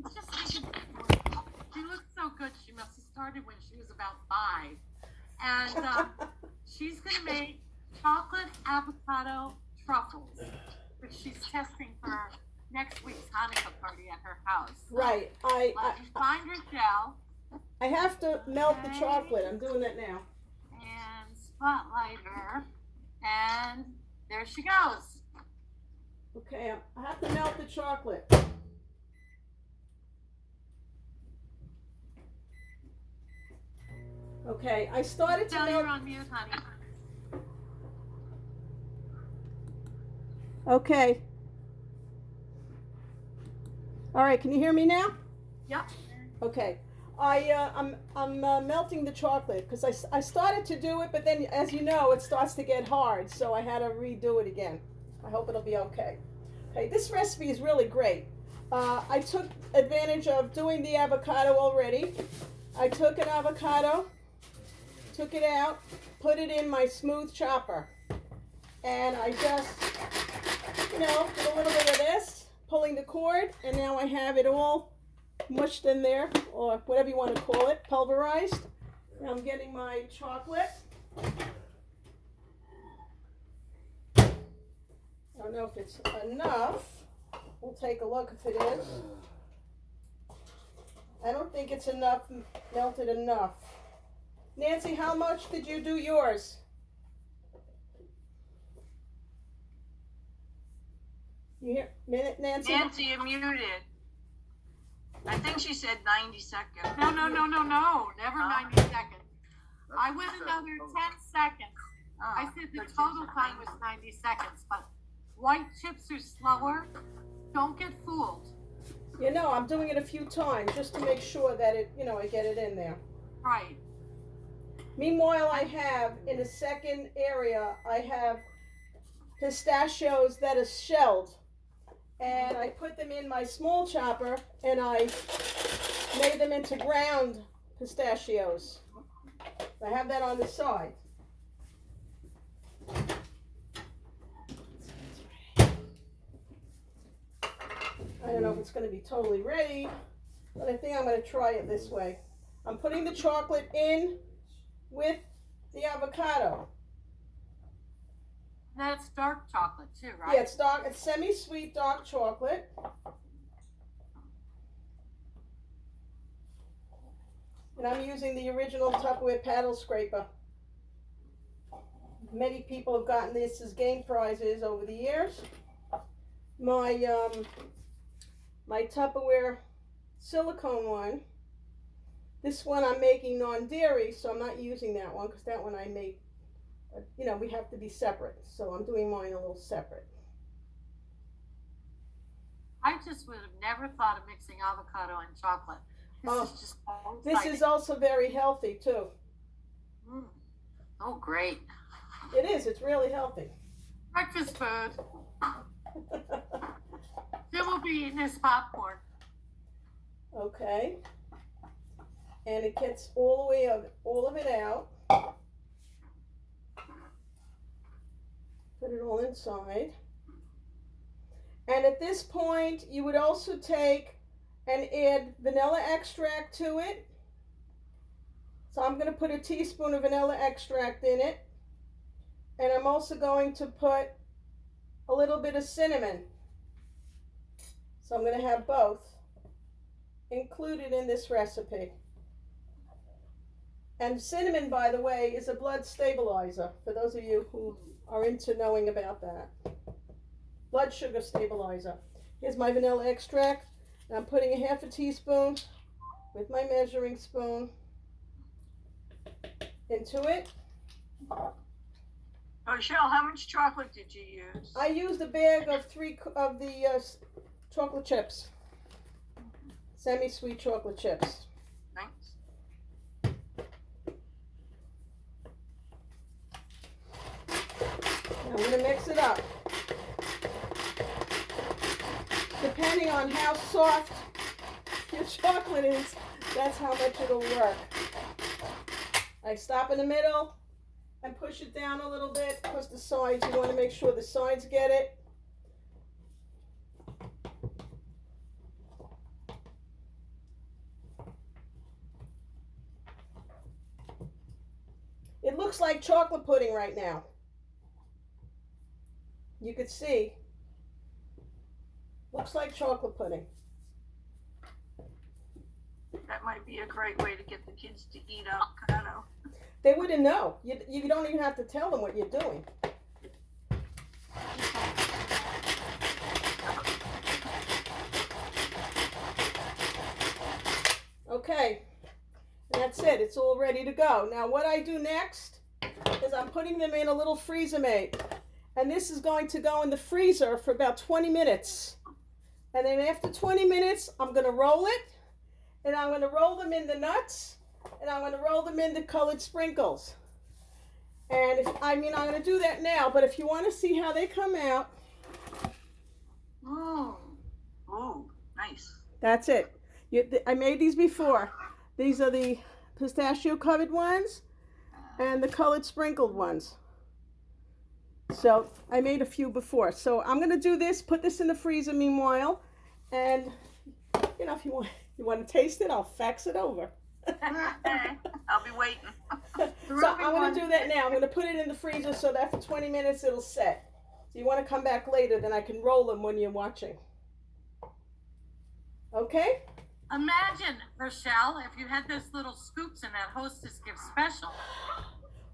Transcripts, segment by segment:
Just think she looks so good. She must have started when she was about 5. And she's going to make chocolate avocado truffles, which she's testing for next week's Hanukkah party at her house. Right. Let me find her gel. I have to melt the chocolate. I'm doing that now. And spotlight her. And there she goes. Okay, I have to melt the chocolate. Okay, I started to Tell melt. you're on mute, honey. Okay. All right, can you hear me now? Yep. Okay. I'm melting the chocolate because I started to do it, but then as you know it starts to get hard, so I had to redo it again. I hope it'll be okay. Okay, this recipe is really great. I took advantage of doing the avocado already. I took an avocado, took it out, put it in my smooth chopper, and I just, did a little bit of this, pulling the cord, and now I have it all mushed in there, or whatever you want to call it, pulverized. Now I'm getting my chocolate. I don't know if it's enough. We'll take a look if it is. I don't think it's enough, melted enough. Nancy, how much did you do yours? You hear, minute, Nancy? Nancy, you're muted. I think she said 90 seconds. No. Never 90 seconds. I went another 10 seconds. I said the total time was 90 seconds, but white chips are slower. Don't get fooled. I'm doing it a few times just to make sure that it, I get it in there. Right. Meanwhile, I have, in the second area, I have pistachios that are shelled. And I put them in my small chopper and I made them into ground pistachios. I have that on the side. I don't know if it's going to be totally ready, but I think I'm going to try it this way. I'm putting the chocolate in with the avocado. That's dark chocolate too, right? Yeah, it's dark. It's semi-sweet dark chocolate. And I'm using the original Tupperware paddle scraper. Many people have gotten this as game prizes over the years. My Tupperware silicone one. This one I'm making non-dairy, so I'm not using that one because that one I make. We have to be separate, so I'm doing mine a little separate. I just would have never thought of mixing avocado and chocolate. This is just so This is also very healthy too. Oh, great. It is. It's really healthy. Breakfast food. Jim will be eating his popcorn. Okay. And it gets all of it out. Put it all inside. And at this point, you would also take and add vanilla extract to it. So I'm going to put a teaspoon of vanilla extract in it. And I'm also going to put a little bit of cinnamon. So I'm going to have both included in this recipe. And cinnamon, by the way, is a blood stabilizer, for those of you who are into knowing about that. Blood sugar stabilizer. Here's my vanilla extract. And I'm putting a half a teaspoon with my measuring spoon into it. Rochelle, how much chocolate did you use? I used a bag of 3 of the chocolate chips. Semi-sweet chocolate chips. Thanks. Now I'm going to mix it up. Depending on how soft your chocolate is, that's how much it'll work. I stop in the middle and push it down a little bit because the sides, you want to make sure the sides get it. looks like chocolate pudding right now. You could see. Looks like chocolate pudding. That might be a great way to get the kids to eat avocado. They wouldn't know. You don't even have to tell them what you're doing. Okay, and that's it. It's all ready to go. Now what I do next is I'm putting them in a little freezer mate. And this is going to go in the freezer for about 20 minutes. And then after 20 minutes, I'm going to roll it. And I'm going to roll them in the nuts. And I'm going to roll them into colored sprinkles. And I'm going to do that now. But if you want to see how they come out. Oh, nice. That's it. I made these before. These are the pistachio covered ones and the colored sprinkled ones. So I made a few before. So I'm going to do this, put this in the freezer meanwhile. And, if you want to taste it, I'll fax it over. I'll be waiting. So I'm going to do that now. I'm going to put it in the freezer so that for 20 minutes it'll set. So you want to come back later, then I can roll them when you're watching. Okay? Imagine, Rochelle, if you had those little scoops in that Hostess Gift Special.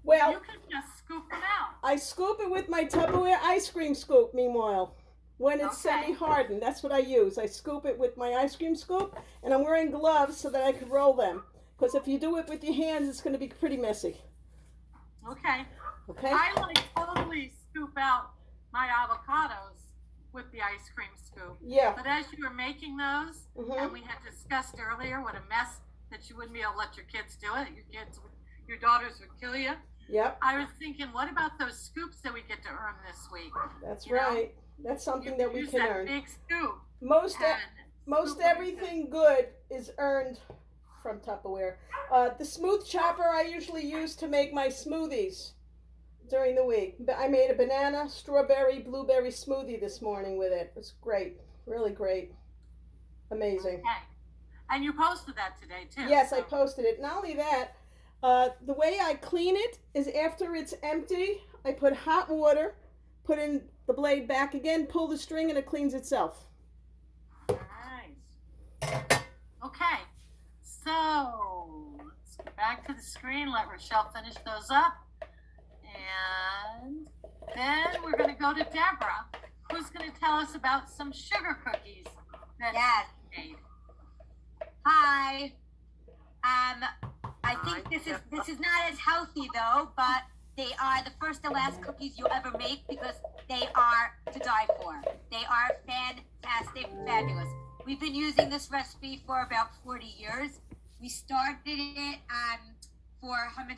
Well, You could just scoop them out. I scoop it with my Tupperware ice cream scoop, meanwhile. When it's Okay. semi-hardened, that's what I use. I scoop it with my ice cream scoop, and I'm wearing gloves so that I can roll them. Because if you do it with your hands, it's going to be pretty messy. Okay. Okay? I totally scoop out my avocados with the ice cream scoop. Yeah. But as you were making those, Mhm. and we had discussed earlier what a mess that you wouldn't be able to let your kids do it. Your daughters would kill you. Yep. I was thinking, what about those scoops that we get to earn this week? That's You know, right. That's something that we use can that earn. big scoop. Most and scoop it everything good is earned from Tupperware. The smooth chopper I usually use to make my smoothies during the week. I made a banana, strawberry, blueberry smoothie this morning with it. It's great. Really great. Amazing. Okay. And you posted that today too. Yes, so. I posted it. Not only that, the way I clean it is after it's empty, I put hot water, put in the blade back again, pull the string, and it cleans itself. Nice. Okay. So let's get back to the screen. Let Rochelle finish those up. And then we're going to go to Deborah, who's going to tell us about some sugar cookies that Yes. she made. Hi. I think this is not as healthy though, but they are the first and last cookies you ever make because they are to die for. They are fantastic, fabulous. We've been using this recipe for about 40 years. We started it for how